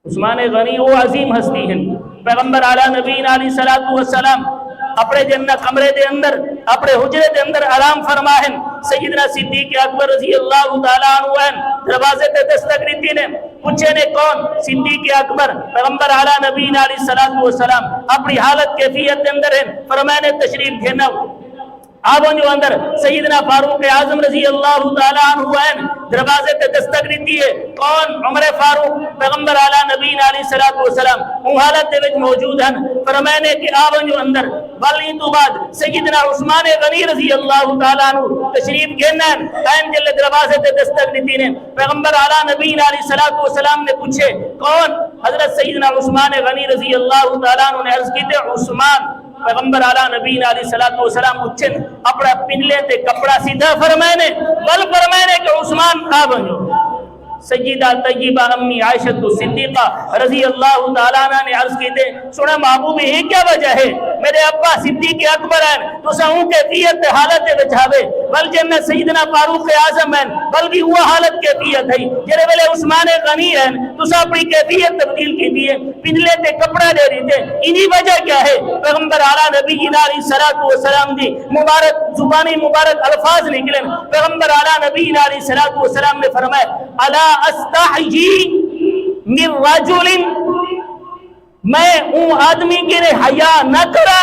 عثمان غنی وہ عظیم ہستی ہیں، پیغمبر اعلیٰ نبی علیہ الصلوۃ والسلام اپنے جنہ کمرے دے اندر اپنے حجرے دے اندر آرام فرماہن، سیدنا صدیق اکبر رضی اللہ تعالیٰ عنہ دروازے تے دستک دیتی نے، پوچھے نے کون؟ صدیق اکبر، پیغمبر اعلیٰ نبی علیہ الصلوۃ والسلام اپنی حالت کیفیت دے اندر ہیں، فرمانے تشریف گھنو آبوں جو اندر سیدنا فاروق اعظم رضی اللہ تعالیٰ عنہ دروازے تے دستک دیتی ہے، کون؟ عمر فاروق، پیغمبر اعلیٰ نبی علیہ الصلوۃ والسلام وہ حالت دے وچ موجود ہیں، فرمانے کہ آبوں جو اندر والی تو بعد سیدنا عثمان غنی رضی اللہ تعالیٰ عنہ تشریف گھنن قائم جل دروازے تے دستک دیتی نے، پیغمبر اعلیٰ نبی علیہ الصلوۃ والسلام نے پوچھے کون؟ حضرت سیدنا عثمان غنی رضی اللہ تعالیٰ عنہ نے عرض کی تے عثمان، پیغمبر اعلیٰ نبی علیہ الصلوۃ والسلام اچھن اپنا پنلے تے کپڑا سیدھا فرمائنے بل فرمائنے کہ عثمان آ بنو۔ سیدہ طیبہ امی عائشہ صدیقہ رضی اللہ تعالیٰ عنہ نے عرض کی تھے سنا محبوب یہ کیا وجہ ہے؟ میرے ابا صدیق اکبر ہیں تو سہوں کیفیت حالت بچھاوے بل جنہ سیدنا فاروق اعظم ہیں بل بھی ہوا حالت کیفیت ہے جنہیں ویلے عثمان غنی ہیں تو سا اپنی کیفیت تبدیل کی دیئے پنلے تے کپڑا دے رہی تھے، انہی وجہ کیا ہے؟ پیغمبر اعلیٰ نبی علیہ الصلوۃ والسلام دی مبارک زبانی مبارک الفاظ نکلیں، پیغمبر اعلیٰ نبی علیہ الصلوۃ والسلام نے فرمایا الا استحجی من رجل، میں اون آدمی کے لئے حیاء نہ کرا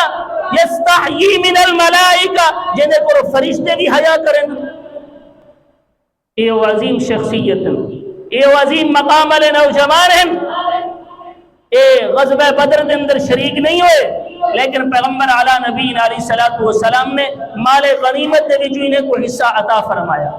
یستحیی من الملائکہ جنہیں کو فرشتے بھی حیاء کریں۔ اے عظیم شخصیت، اے عظیم مقام والے نوجوان ہیں، اے غزوہ بدر دے اندر شریک نہیں ہوئے لیکن پیغمبر اعلیٰ نبی علیہ الصلوۃ والسلام نے مال غنیمت دے وچوں انہیں کو حصہ عطا فرمایا۔